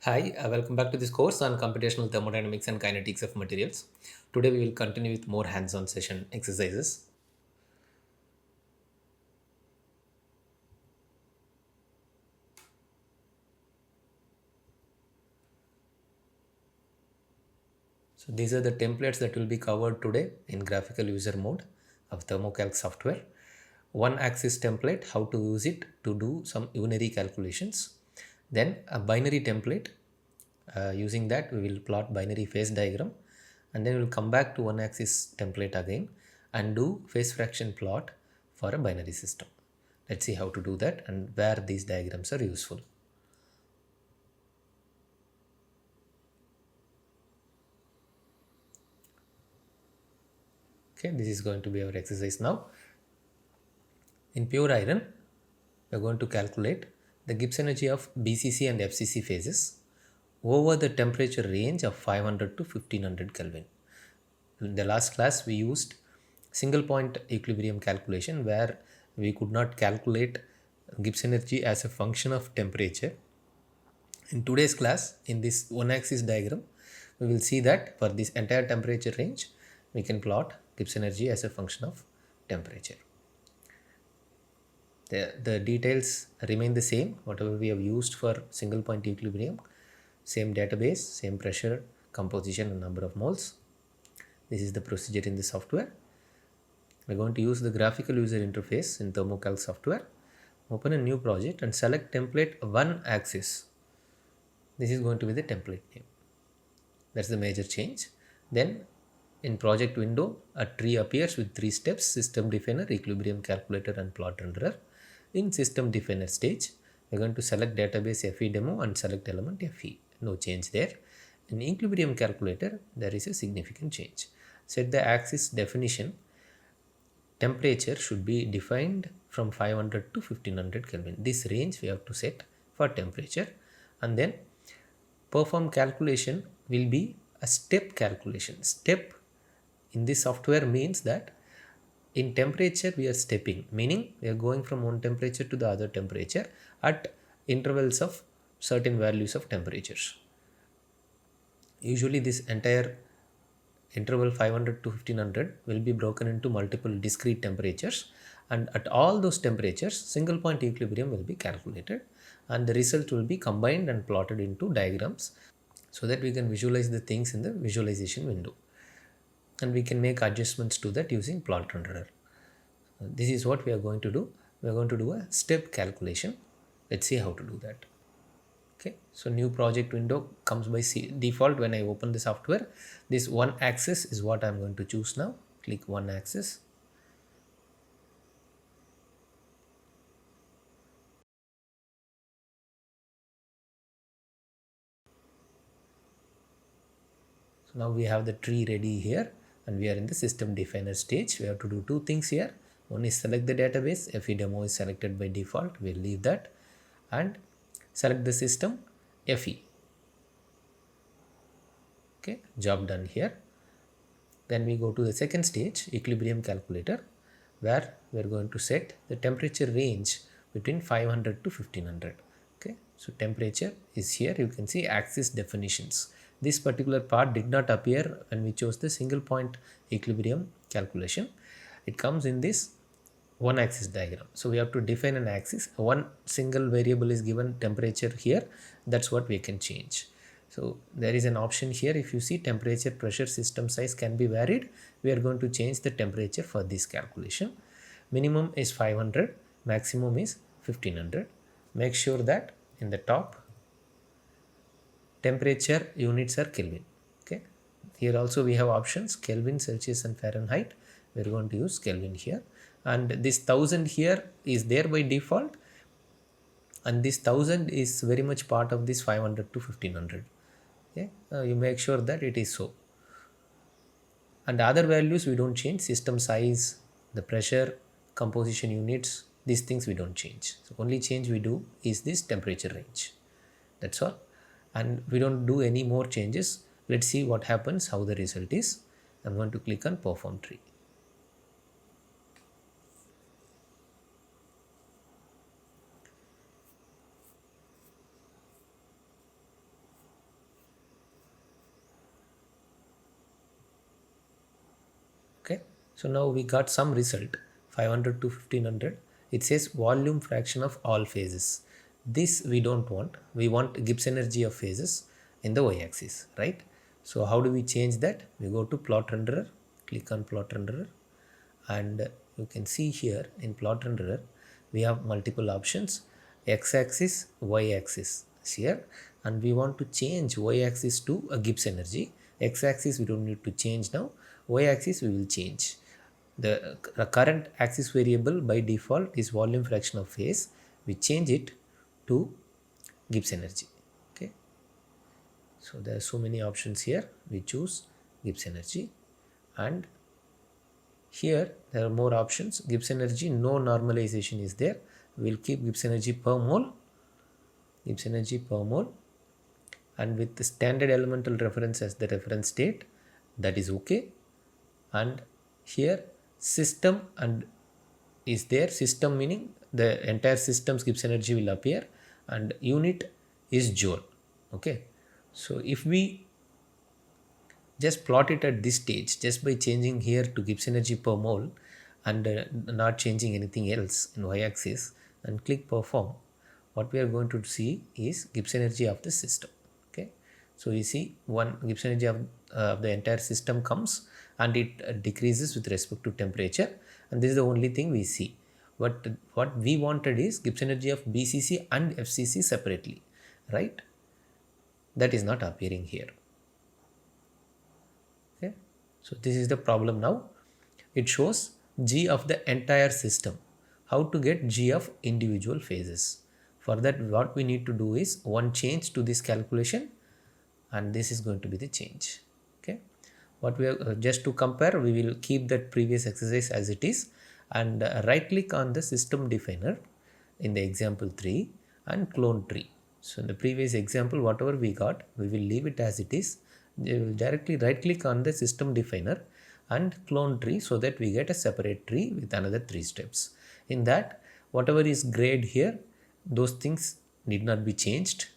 Hi, welcome back to this course on computational thermodynamics and kinetics of materials. Today we will continue with more hands-on session exercises. So these are the templates that will be covered today in graphical user mode of thermocalc software. One axis template, how to use it to do some unary calculations. Then a binary template. Using that we will plot binary phase diagram, and then we will come back to one axis template again and do phase fraction plot for a binary system. Let's see how to do that and where these diagrams are useful. Okay, this is going to be our exercise now. In pure iron, we are going to calculate the Gibbs energy of BCC and FCC phases over the temperature range of 500 to 1500 Kelvin. In the last class, we used single point equilibrium calculation where we could not calculate Gibbs energy as a function of temperature. In today's class, in this one axis diagram, we will see that for this entire temperature range, we can plot Gibbs energy as a function of temperature. The details remain the same, whatever we have used for single point equilibrium, same database, same pressure, composition and number of moles. This is the procedure in the software. We're going to use the graphical user interface in thermocalc software. Open a new project and select template one axis. This is going to be the template name. That's the major change. Then in project window, a tree appears with three steps: system definer, equilibrium calculator and plot renderer. In system definer stage, we're going to select database FE demo and select element FE. No change there. In equilibrium calculator, there is a significant change. Set the axis definition. Temperature should be defined from 500 to 1500 Kelvin. This range we have to set for temperature, and then perform calculation will be a step calculation. Step in this software means that in temperature we are stepping, meaning we are going from one temperature to the other temperature at intervals of certain values of temperatures. Usually this entire interval 500 to 1500 will be broken into multiple discrete temperatures, and at all those temperatures single point equilibrium will be calculated, and the result will be combined and plotted into diagrams so that we can visualize the things in the visualization window, and we can make adjustments to that using plot renderer. This is what we are going to do. We are going to do a step calculation. Let's see how to do that. Okay, so new project window comes by default when I open the software. This one axis is what I'm going to choose now. Click one axis. So now we have the tree ready here, and we are in the system definer stage. We have to do two things here. One is select the database. FE demo is selected by default. We'll leave that, and select the system FE. Okay, job done here. Then we go to the second stage, equilibrium calculator, where we are going to set the temperature range between 500 to 1500. Okay, so temperature is here. You can see axis definitions. This particular part did not appear when we chose the single point equilibrium calculation. It comes in this one axis diagram. So we have to define an axis. One single variable is given temperature here. That's what we can change. So there is an option here. If you see temperature, pressure, system size can be varied. We are going to change the temperature for this calculation. Minimum is 500, maximum is 1500. Make sure that in the top temperature units are Kelvin. Okay. Here also we have options Kelvin, Celsius and Fahrenheit. We are going to use Kelvin here. And this 1000 here is there by default. And this 1000 is very much part of this 500 to 1500. Okay. You make sure that it is so. And other values we don't change. System size, the pressure, composition units, these things we don't change. So only change we do is this temperature range. That's all. And we don't do any more changes. Let's see what happens, how the result is. I'm going to click on perform tree. So now we got some result 500 to 1500. It says volume fraction of all phases. This we don't want. We want Gibbs energy of phases in the y-axis, right? So how do we change that? We go to plot renderer, click on plot renderer, and you can see here in plot renderer we have multiple options, x-axis, y-axis here, and we want to change y-axis to a Gibbs energy. X-axis we don't need to change now, y-axis we will change. The current axis variable by default is volume fraction of phase. We change it to Gibbs energy. Okay, so there are so many options here. We choose Gibbs energy, and here there are more options. Gibbs energy, no normalization is there. We'll keep Gibbs energy per mole, Gibbs energy per mole, and with the standard elemental reference as the reference state, that is okay. And here system and is there, system meaning the entire system's Gibbs energy will appear, and unit is joule. Okay, so if we just plot it at this stage just by changing here to Gibbs energy per mole and not changing anything else in y-axis and click perform, what we are going to see is Gibbs energy of the system. Okay, so you see one Gibbs energy of the entire system comes, and it decreases with respect to temperature, and this is the only thing we see. But what we wanted is Gibbs energy of BCC and FCC separately, right? That is not appearing here. Okay, so this is the problem now. It shows G of the entire system. How to get G of individual phases? For that, what we need to do is one change to this calculation, and this is going to be the change. Okay, what we are just to compare, we will keep that previous exercise as it is, and right click on the system definer in the example 3 and clone tree. So in the previous example, whatever we got, we will leave it as it is. We will directly right click on the system definer and clone tree, so that we get a separate tree with another 3 steps. In that, whatever is grayed here, those things need not be changed.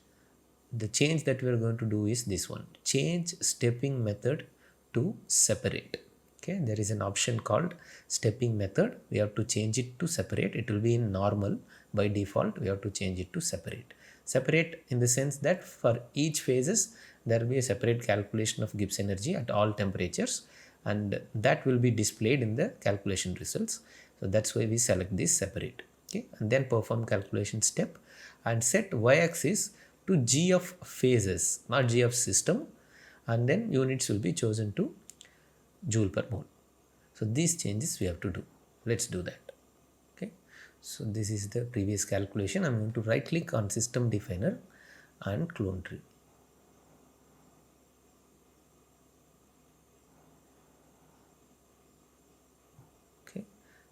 The change that we are going to do is this one, change stepping method to separate. Okay, there is an option called stepping method. We have to change it to separate. It will be in normal by default. We have to change it to separate. Separate in the sense that for each phases there will be a separate calculation of Gibbs energy at all temperatures, and that will be displayed in the calculation results. So that's why we select this separate. Okay, and then perform calculation step and set y-axis to G of phases, not G of system, and then units will be chosen to joule per mole. So these changes we have to do. Let's do that. Okay, so this is the previous calculation. I'm going to right click on system definer and clone tree. Okay,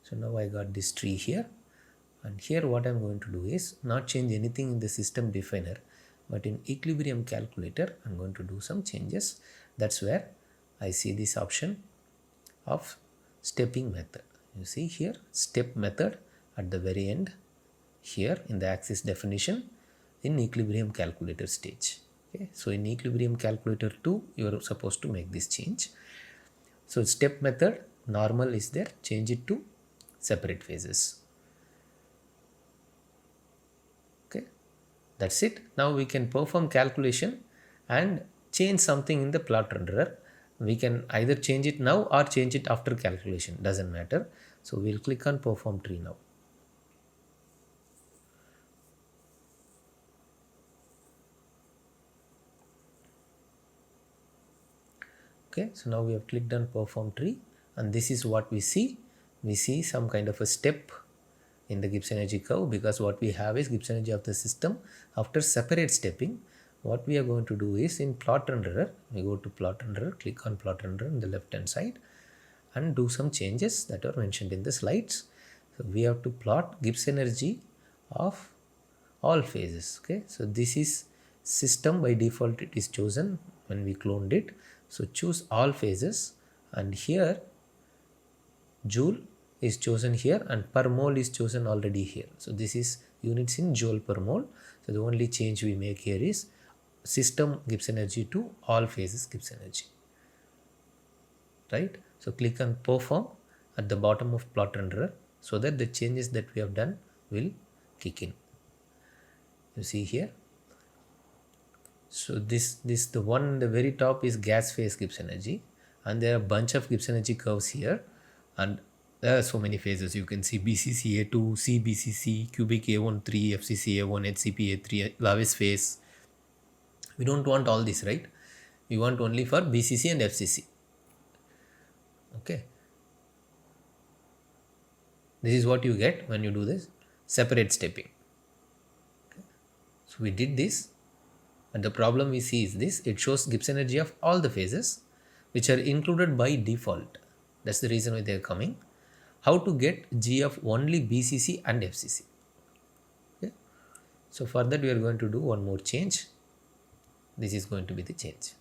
so now I got this tree here, and here what I'm going to do is not change anything in the system definer, but in equilibrium calculator I'm going to do some changes. That's where I see this option of stepping method. You see here step method at the very end here in the axis definition in equilibrium calculator stage. Okay, so in equilibrium calculator 2 you are supposed to make this change. So step method normal is there, change it to separate phases. Okay, that's it. Now we can perform calculation and change something in the plot renderer. We can either change it now or change it after calculation, doesn't matter. So we'll click on perform tree now. Okay, so now we have clicked on perform tree, and this is what we see. We see some kind of a step in the Gibbs energy curve, because what we have is Gibbs energy of the system after separate stepping. What we are going to do is in plot renderer, we go to plot renderer, click on plot renderer on the left hand side and do some changes that are mentioned in the slides. So we have to plot Gibbs energy of all phases. Okay, so this is system, by default it is chosen when we cloned it. So choose all phases, and here joule is chosen here and per mole is chosen already here. So this is units in joule per mole. So the only change we make here is system Gibbs energy to all phases Gibbs energy, right? So click on perform at the bottom of plot renderer so that the changes that we have done will kick in. You see here. So this the one in the very top is gas phase Gibbs energy, and there are a bunch of Gibbs energy curves here, and there are so many phases. You can see BCC A2, CBCC, cubic A13, FCC A1, HCP A3, Lavis phase. We don't want all this, right? We want only for BCC and FCC. Okay. This is what you get when you do this separate stepping. Okay. So we did this, and the problem we see is this: it shows Gibbs energy of all the phases which are included by default. That's the reason why they are coming. How to get G of only BCC and FCC. Okay. So for that we are going to do one more change. This is going to be the change.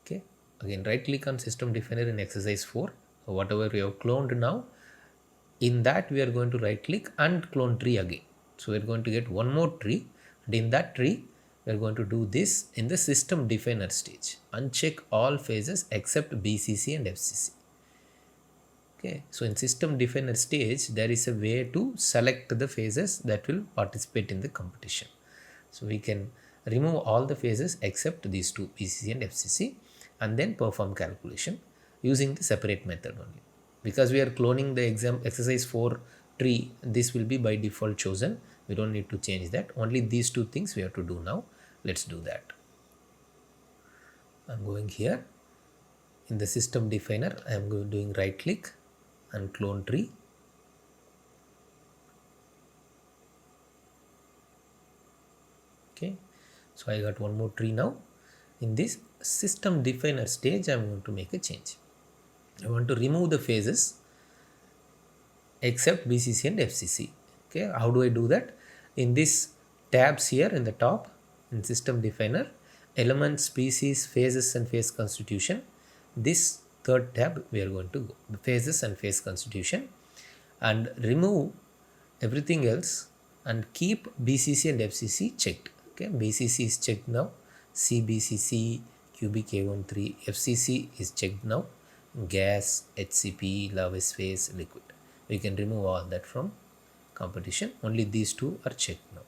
Okay. Again, right click on system definer in exercise 4. Whatever we have cloned now, in that we are going to right click and clone tree again. So we are going to get one more tree, and in that tree we are going to do this in the system definer stage. Uncheck all phases except BCC and FCC. Okay, so in system definer stage there is a way to select the phases that will participate in the competition. So we can remove all the phases except these two, BCC and FCC, and then perform calculation using the separate method only. Because we are cloning the exercise 4 tree, this will be by default chosen. We don't need to change that. Only these two things we have to do now. Let's do that. I'm going here in the system definer. I am doing right click and clone tree. Okay, so I got one more tree now. In this system definer stage, I am going to make a change. I want to remove the phases except BCC and FCC. Okay, how do I do that? In this tabs here in the top, in system definer, element, species, phases and phase constitution, this third tab we are going to go, the phases and phase constitution, and remove everything else and keep BCC and FCC checked. Okay, BCC is checked now, CBCC, cubic A13, FCC is checked now, gas, HCP, Lavis phase, liquid. We can remove all that from competition. Only these two are checked now.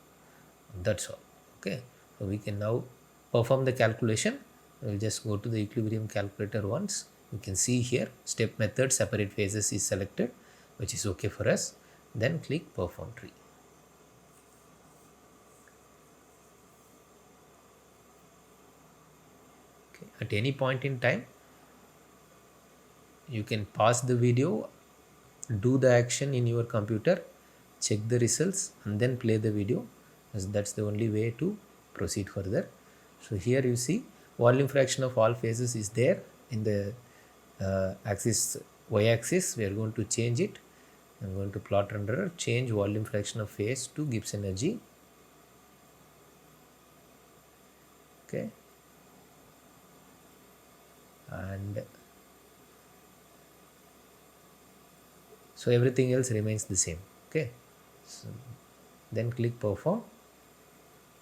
That's all. Okay. So we can now perform the calculation. We'll just go to the equilibrium calculator once. You can see here step method separate phases is selected, which is okay for us. Then click perform tree. Okay. At any point in time, you can pause the video, do the action in your computer, check the results, and then play the video, as that's the only way to proceed further. So here you see volume fraction of all phases is there in the axis, y axis. We are going to change it. I'm going to plot renderer, change volume fraction of phase to Gibbs energy. Okay, and so everything else remains the same. Okay, so then click perform.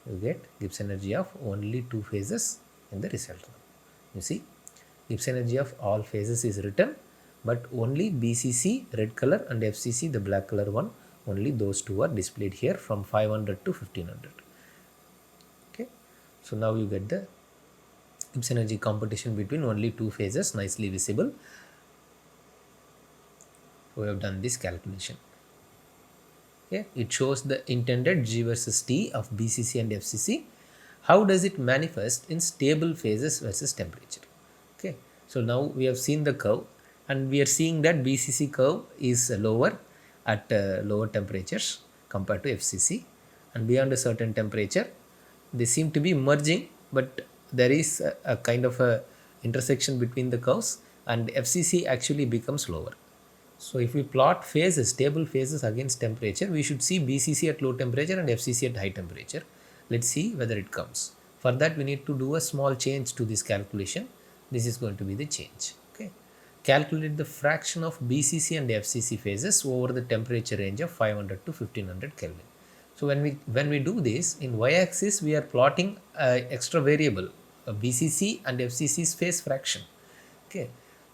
You get Gibbs energy of only two phases in the result. You see, Gibbs energy of all phases is written, but only BCC red color and FCC the black color one, only those two are displayed here from 500 to 1500. Okay, so now you get the Gibbs energy competition between only two phases nicely visible. We have done this calculation. Okay, it shows the intended G versus T of BCC and FCC. How does it manifest in stable phases versus temperature? Okay, so now we have seen the curve, and we are seeing that BCC curve is lower at lower temperatures compared to FCC, and beyond a certain temperature they seem to be merging, but there is a kind of a intersection between the curves, and FCC actually becomes lower. So if we plot phases, stable phases against temperature, we should see BCC at low temperature and FCC at high temperature. Let's see whether it comes. For that we need to do a small change to this calculation. This is going to be the change. Okay, calculate the fraction of BCC and FCC phases over the temperature range of 500 to 1500 Kelvin. So when we do this, in y-axis we are plotting extra variable, BCC and FCC's phase fraction. Okay,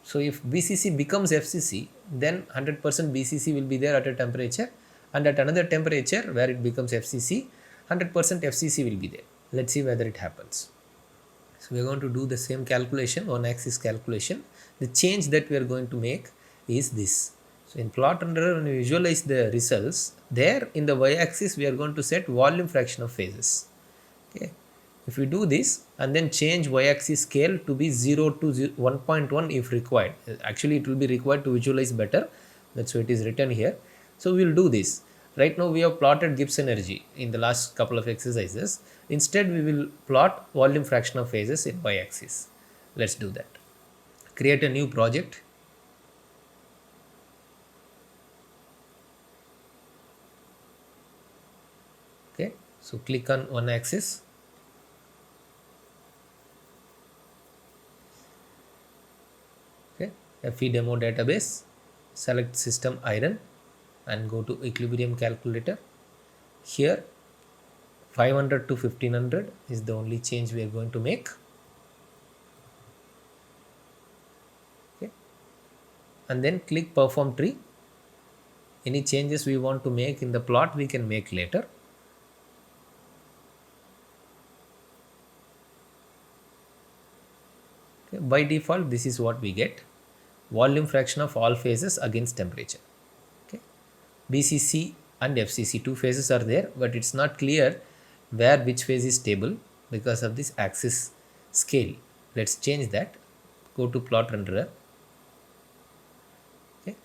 So if BCC becomes FCC, then 100% BCC will be there at a temperature, and at another temperature where it becomes FCC, 100% FCC will be there. Let's see whether it happens. So we are going to do the same calculation, one axis calculation. The change that we are going to make is this. So in plot renderer, when we visualize the results, there in the y-axis we are going to set volume fraction of phases. Okay. If we do this and then change y-axis scale to be 0 to 1.1 if required. Actually it will be required to visualize better. That's why it is written here. So we will do this. Right now we have plotted Gibbs energy in the last couple of exercises. Instead we will plot volume fraction of phases in y-axis. Let's do that. Create a new project. Okay, so click on one axis. Okay, FE demo database, select system iron and go to equilibrium calculator. Here 500 to 1500 is the only change we are going to make. Okay, and then click perform tree. Any changes we want to make in the plot we can make later. Okay, by default this is what we get, volume fraction of all phases against temperature. Okay, BCC and FCC, two phases are there, but it's not clear where which phase is stable because of this axis scale. Let's change that. Go to plot renderer. Okay,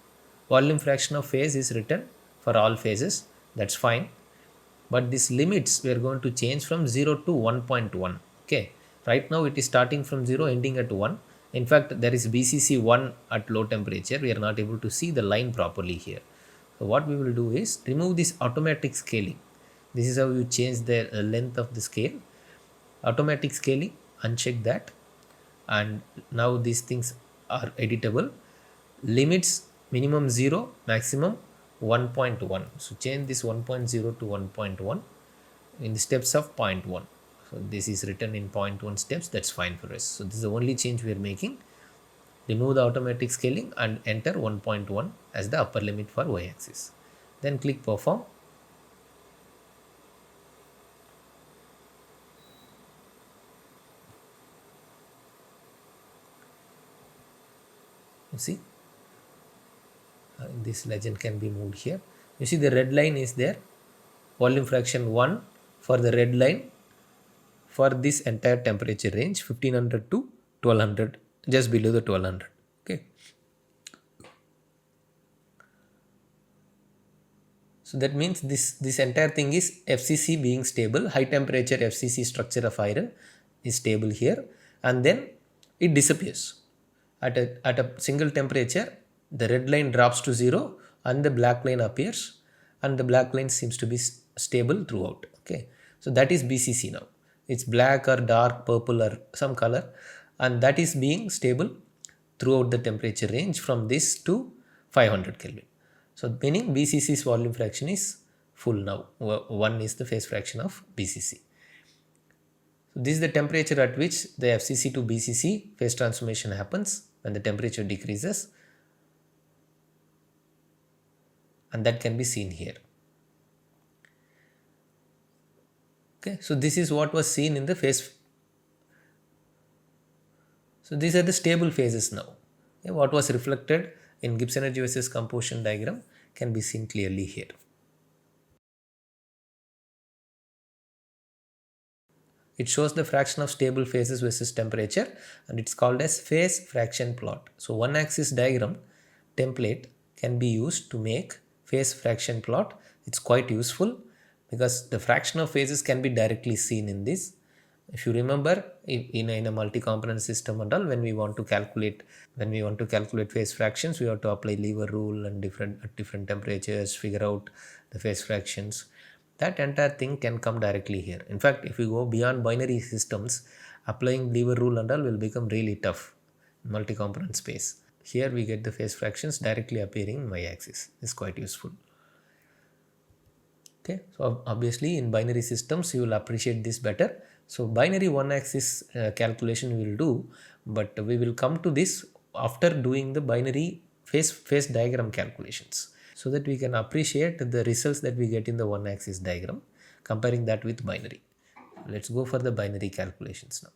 volume fraction of phase is written for all phases, that's fine, but these limits we are going to change from 0 to 1.1. Okay, right now it is starting from 0 ending at 1. In fact, there is BCC 1 at low temperature. We are not able to see the line properly here. So what we will do is remove this automatic scaling. This is how you change the length of the scale. Automatic scaling, uncheck that, and now these things are editable. Limits minimum 0, maximum 1.1. So change this 1.0 to 1.1 in the steps of 0.1. So this is written in 0.1 steps, that's fine for us. So this is the only change we are making. Remove the automatic scaling and enter 1.1 as the upper limit for y-axis. Then click perform. You see, this legend can be moved here. You see the red line is there, volume fraction 1 for the red line for this entire temperature range 1500 to 1200, just below the 1200. Okay, so that means this entire thing is FCC being stable. High temperature FCC structure of iron is stable here, and then it disappears at a single temperature. The red line drops to 0 and the black line appears, and the black line seems to be stable throughout. Okay, so that is BCC now. It's black or dark purple or some color, and that is being stable throughout the temperature range from this to 500 Kelvin. So meaning BCC's volume fraction is full now. 1 is the phase fraction of BCC. So this is the temperature at which the FCC to BCC phase transformation happens when the temperature decreases, and that can be seen here. Okay, so this is what was seen in the phase. So these are the stable phases now. Okay, what was reflected in Gibbs energy versus composition diagram can be seen clearly here. It shows the fraction of stable phases versus temperature, and it's called as phase fraction plot. So one axis diagram template can be used to make phase fraction plot. It's quite useful because the fraction of phases can be directly seen in this. If you remember, in a multi-component system and all, when we want to calculate phase fractions, we have to apply lever rule and different temperatures, figure out the phase fractions. That entire thing can come directly here. In fact, if you go beyond binary systems, applying lever rule and all will become really tough in multi-component space. Here we get the phase fractions directly appearing in y-axis. It's quite useful. Okay, so obviously in binary systems you will appreciate this better. So binary one axis calculation we will do, but we will come to this after doing the binary phase diagram calculations, so that we can appreciate the results that we get in the one axis diagram, comparing that with binary. Let's go for the binary calculations now.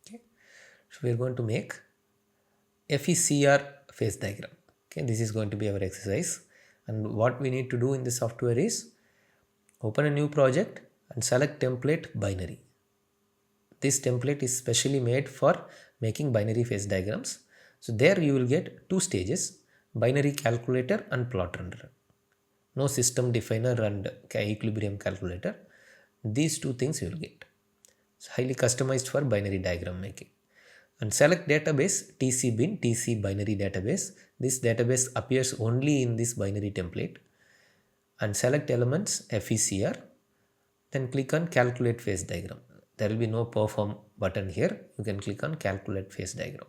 Okay, so we are going to make FECR phase diagram. Okay, this is going to be our exercise, and what we need to do in the software is open a new project and select template binary. This template is specially made for making binary phase diagrams. So there you will get two stages: binary calculator and plot renderer. No system definer and equilibrium calculator. These two things you will get. It's highly customized for binary diagram making. And select database TC-bin, TC binary database. This database appears only in this binary template. And select elements FECR. Then click on calculate phase diagram. There will be no perform button here. You can click on calculate phase diagram.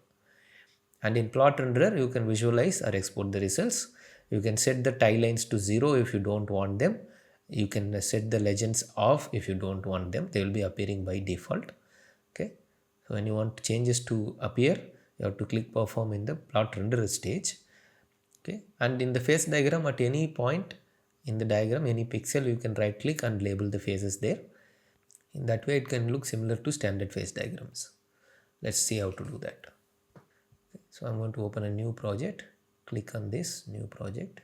And in plot renderer, you can visualize or export the results. You can set the tie lines to 0 if you don't want them. You can set the legends off if you don't want them. They will be appearing by default. Okay. So when you want changes to appear, you have to click perform in the plot renderer stage. Okay. And in the phase diagram, at any point in the diagram, any pixel, you can right click and label the phases there. In that way, it can look similar to standard phase diagrams. Let's see how to do that. Okay. So I'm going to open a new project. Click on this new project.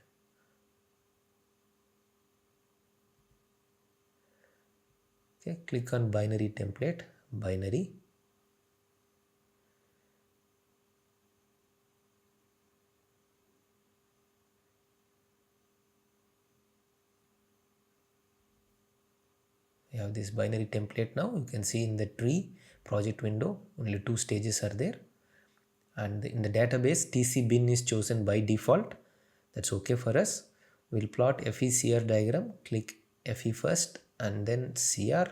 Okay, click on binary template, binary. We have this binary template now. You can see in the tree project window, only two stages are there. And in the database, TC-bin is chosen by default. That's okay for us. We'll plot FECR diagram. Click FE first and then CR.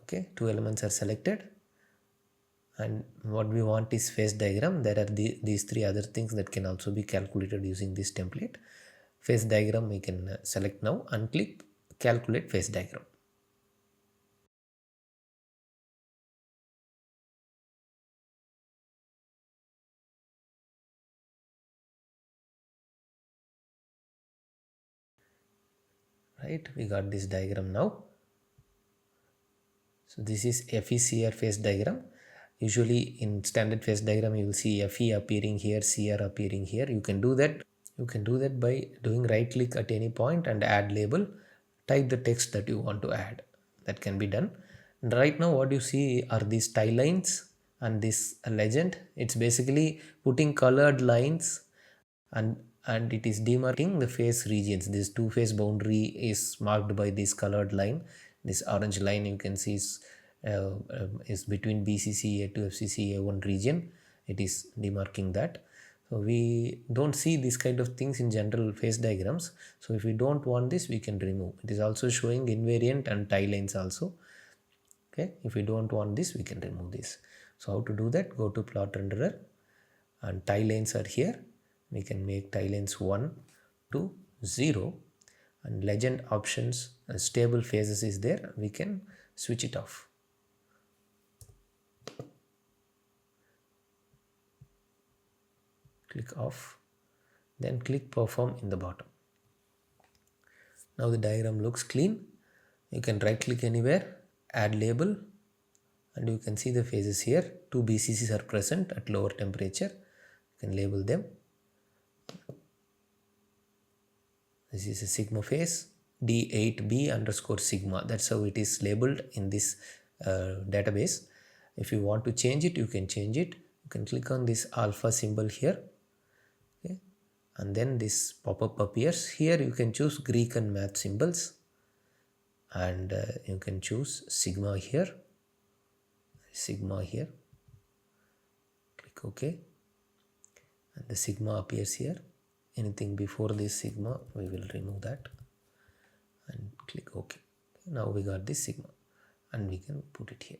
Okay, two elements are selected. And what we want is phase diagram. There are these three other things that can also be calculated using this template. Phase diagram we can select now and click calculate phase diagram. Right, we got this diagram now. So this is FECR phase diagram. Usually in standard phase diagram, you will see FE appearing here, CR appearing here. You can do that. You can do that by doing right click at any point and add label. Type the text that you want to add. That can be done. And right now what you see are these tie lines and this legend. It's basically putting colored lines and it is demarking the phase regions. This two phase boundary is marked by this colored line. This orange line you can see is between BCC A2 FCC A1 region. It is demarking that. So we don't see this kind of things in general phase diagrams. So if we don't want this, we can remove. It is also showing invariant and tie lines also. Okay, if we don't want this, we can remove this. So how to do that? Go to plot renderer and tie lines are here. We can make tie lines 1 to 0 and legend options and stable phases is there. We can switch it off. Click off, then click perform in the bottom. Now the diagram looks clean. You can right click anywhere, add label, and you can see the phases here. Two BCCs are present at lower temperature. You can label them. This is a sigma phase, D8B underscore sigma. That's how it is labeled in this database. If you want to change it, you can change it. You can click on this alpha symbol here. Okay. And then this pop-up appears. Here you can choose Greek and math symbols. And you can choose sigma here. Sigma here. Click OK. And the sigma appears here. Anything before this sigma, we will remove that and click OK. Now we got this sigma and we can put it here.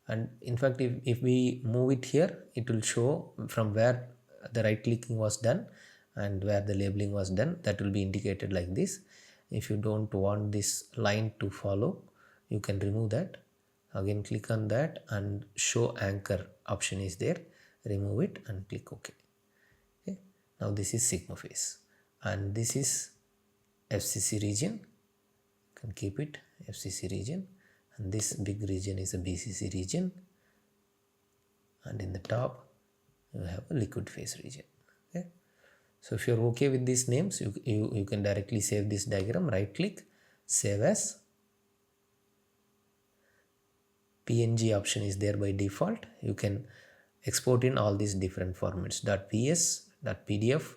And in fact, if we move it here, it will show from where the right clicking was done and where the labeling was done. That will be indicated like this. If you don't want this line to follow, you can remove that. Again click on that and show anchor option is there, remove it and click OK. Okay, now this is sigma phase and this is FCC region, you can keep it FCC region, and this big region is a BCC region, and in the top you have a liquid phase region. Okay, so if you're okay with these names, you can directly save this diagram, right click, save as. PNG option is there by default. You can export in all these different formats: .ps, .pdf,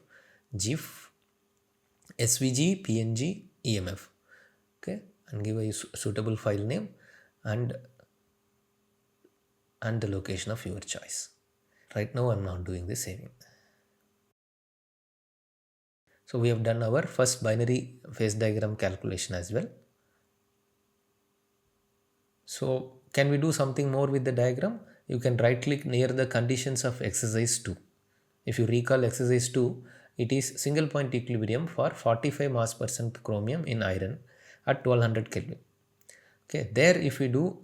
GIF, SVG, PNG, EMF. Okay, and give a suitable file name and the location of your choice. Right now I'm not doing the saving. So we have done our first binary phase diagram calculation as well. So can we do something more with the diagram? You can right click near the conditions of exercise 2. If you recall exercise 2, it is single point equilibrium for 45 mass percent chromium in iron at 1200 Kelvin. Okay, there if we do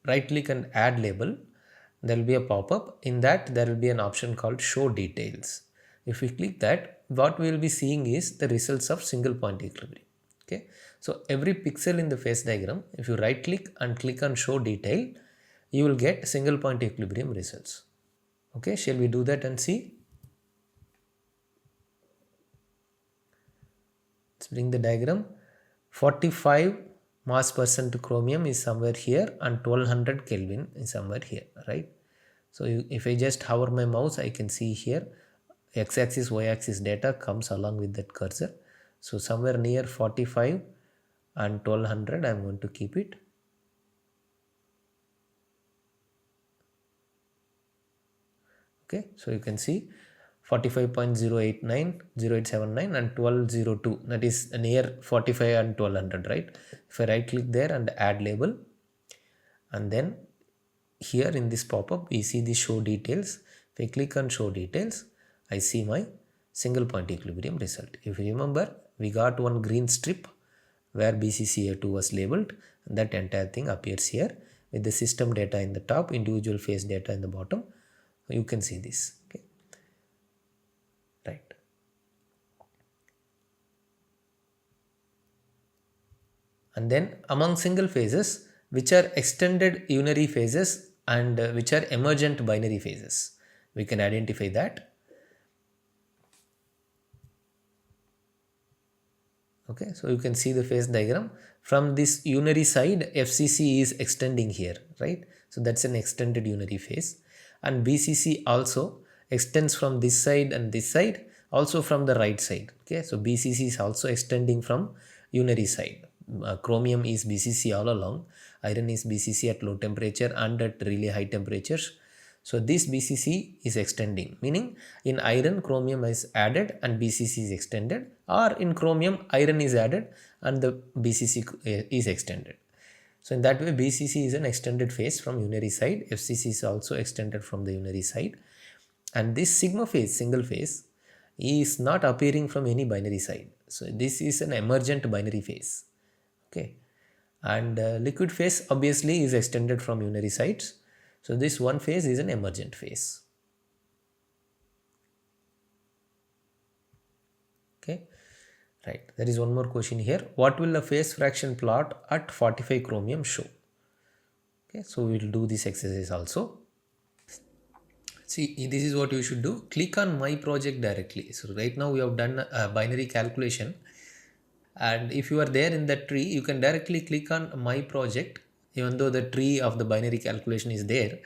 right click and add label, there will be a pop-up. In that there will be an option called show details. If we click that, what we will be seeing is the results of single point equilibrium. Okay, so every pixel in the phase diagram, if you right click and click on show detail, you will get single point equilibrium results. Okay, shall we do that and see? Let's bring the diagram. 45 mass percent chromium is somewhere here and 1200 Kelvin is somewhere here, right? So if I just hover my mouse, I can see here x-axis, y-axis data comes along with that cursor. So somewhere near 45 and 1200 I am going to keep it. Okay, so you can see 45.089, 0879 and 1202, that is near 45 and 1200, right? If I right click there and add label, and then here in this pop-up we see the show details. If I click on show details, I see my single point equilibrium result. If you remember, we got one green strip where BCCA2 was labeled, and that entire thing appears here with the system data in the top, individual phase data in the bottom. You can see this. Okay, right. And then among single phases, which are extended unary phases and which are emergent binary phases, we can identify that. Okay, so you can see the phase diagram. From this unary side, FCC is extending here, right? So that's an extended unary phase, and BCC also extends from this side and this side, also from the right side. Okay, so BCC is also extending from unary side. Chromium is BCC all along, iron is BCC at low temperature and at really high temperatures. So this BCC is extending, meaning in iron chromium is added and BCC is extended, or in chromium iron is added and the BCC is extended. So in that way BCC is an extended phase from unary side, FCC is also extended from the unary side, and this sigma phase, single phase, is not appearing from any binary side. So this is an emergent binary phase. Okay, and liquid phase obviously is extended from unary sides. So this one phase is an emergent phase. Okay, right. There is one more question here. What will a phase fraction plot at 45 chromium show? Okay, so we will do this exercise also. See, this is what you should do. Click on my project directly. So right now we have done a binary calculation, and if you are there in that tree, you can directly click on my project. Even though the tree of the binary calculation is there,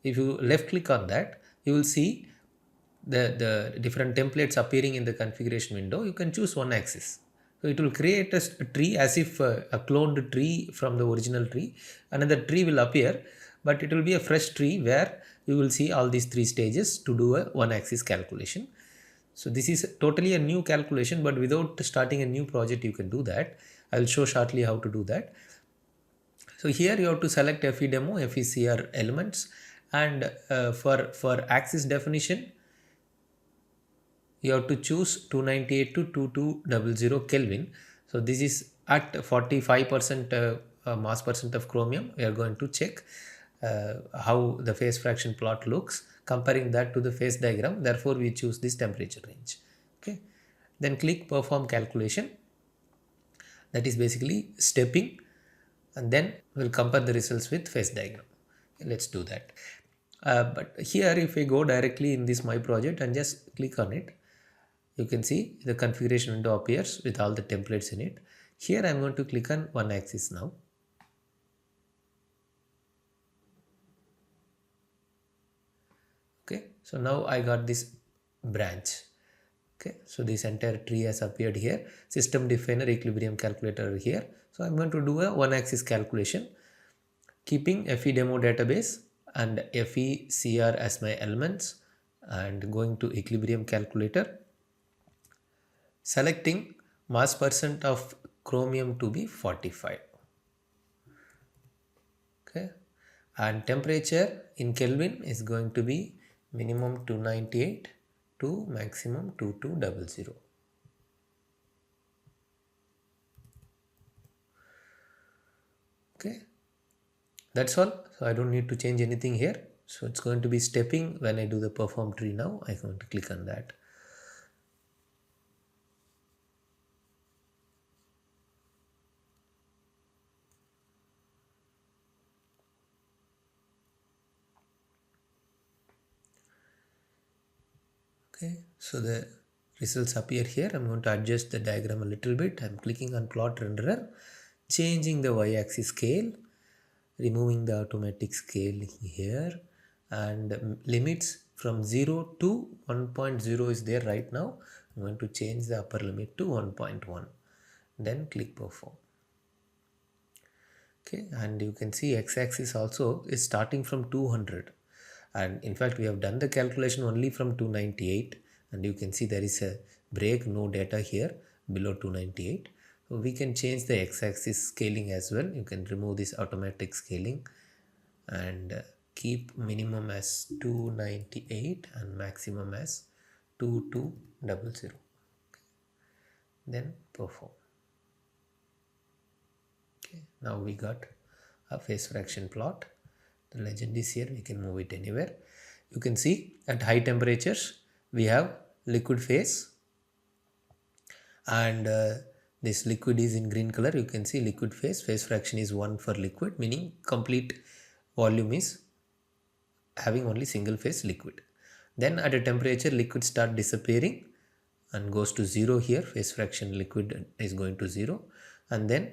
if you left click on that, you will see the different templates appearing in the configuration window. You can choose one axis. So it will create a tree as if a cloned tree from the original tree. Another tree will appear, but it will be a fresh tree where you will see all these three stages to do a one axis calculation. So this is totally a new calculation, but without starting a new project you can do that. I will show shortly how to do that. So here you have to select FE demo, FECR elements, and for axis definition you have to choose 298 to 2200 Kelvin. So this is at 45% mass percent of chromium, we are going to check how the phase fraction plot looks, comparing that to the phase diagram. Therefore, we choose this temperature range. Okay. Then click perform calculation. That is basically stepping, and then we'll compare the results with phase diagram. Let's do that. But here, if I go directly in this my project and just click on it, you can see the configuration window appears with all the templates in it. Here I am going to click on one axis now. Okay, so now I got this branch. Okay, so this entire tree has appeared here. System definer equilibrium calculator here. So I'm going to do a one axis calculation, keeping FE demo database and FECR as my elements, and going to equilibrium calculator, selecting mass percent of chromium to be 45. Okay, and temperature in Kelvin is going to be minimum 298 to maximum 2200. Okay, that's all. So I don't need to change anything here. So it's going to be stepping when I do the perform tree now. I'm going to click on that. Okay, so the results appear here. I'm going to adjust the diagram a little bit. I'm clicking on plot renderer, changing the y-axis scale, removing the automatic scale here, and limits from 0 to 1.0 is there right now. I'm going to change the upper limit to 1.1. Then click perform. Okay, and you can see x-axis also is starting from 200, and in fact we have done the calculation only from 298, and you can see there is a break, no data here below 298. So we can change the x-axis scaling as well. You can remove this automatic scaling and keep minimum as 298 and maximum as 2200. Okay. Then perform. Okay, now we got a phase fraction plot. The legend is here, we can move it anywhere. You can see at high temperatures we have liquid phase, and this liquid is in green color. You can see liquid phase fraction is 1 for liquid, meaning complete volume is having only single phase liquid. Then at a temperature liquid start disappearing and goes to 0 here, phase fraction liquid is going to 0, and then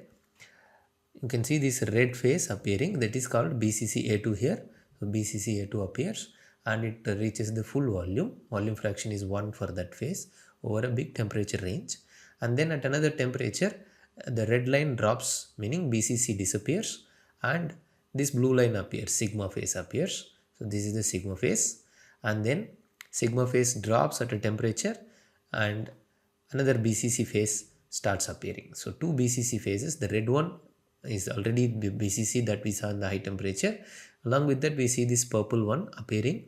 you can see this red phase appearing, that is called BCC-A2 here. So BCC-A2 appears and it reaches the full volume. Volume fraction is 1 for that phase over a big temperature range. And then at another temperature, the red line drops, meaning BCC disappears, and this blue line appears, sigma phase appears. So this is the sigma phase, and then sigma phase drops at a temperature and another BCC phase starts appearing. So two BCC phases, the red one is already BCC that we saw in the high temperature. Along with that we see this purple one appearing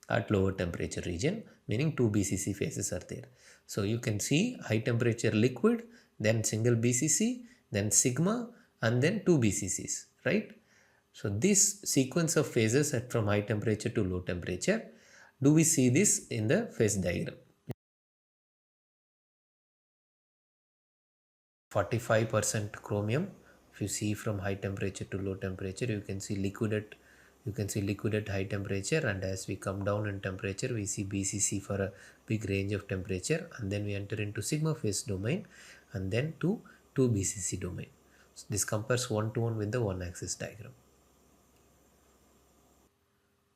at lower temperature region, meaning two BCC phases are there. So you can see high temperature liquid, then single BCC, then sigma, and then two BCCs, right? So this sequence of phases from high temperature to low temperature, do we see this in the phase diagram? 45% chromium. If you see from high temperature to low temperature, you can see liquid at high temperature, and as we come down in temperature we see BCC for a big range of temperature, and then we enter into sigma phase domain and then to 2 BCC domain. So this compares one to one with the one axis diagram.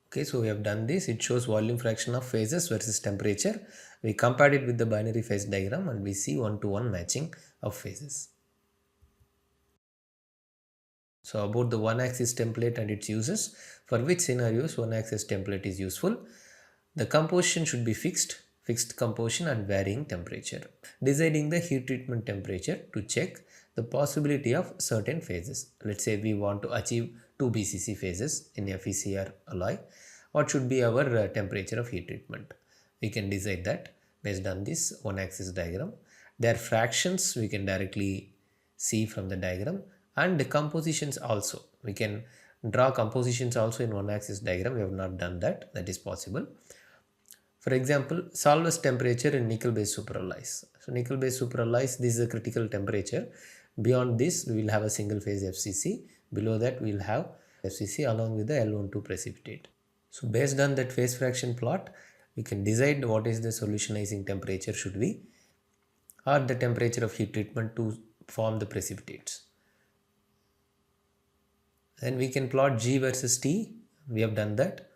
Okay, so we have done this. It shows volume fraction of phases versus temperature. We compared it with the binary phase diagram and we see one to one matching of phases. So about the one axis template and its uses, for which scenarios one axis template is useful. The composition should be fixed composition and varying temperature. Deciding the heat treatment temperature to check the possibility of certain phases. Let's say we want to achieve 2 BCC phases in FeCr alloy. What should be our temperature of heat treatment? We can decide that based on this one axis diagram. Their fractions we can directly see from the diagram, And the compositions also, we can draw compositions also in one axis diagram. We have not done that. That is possible. For example, Solvus temperature in nickel base superalloys. So nickel base superalloys, this is a critical temperature. Beyond this, we will have a single phase FCC. Below that, we will have FCC along with the L12 precipitate. So based on that phase fraction plot, we can decide what is the solutionizing temperature should be, or the temperature of heat treatment to form the precipitates. Then we can plot G versus T. We have done that.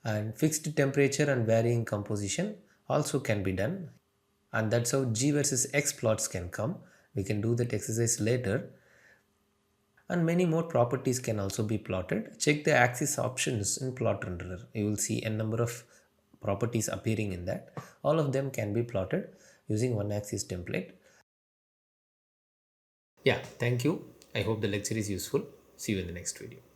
And fixed temperature and varying composition also can be done. And that's how G versus X plots can come. We can do that exercise later. And many more properties can also be plotted. Check the axis options in plot renderer. You will see a number of properties appearing in that. All of them can be plotted using one axis template. Yeah, thank you. I hope the lecture is useful. See you in the next video.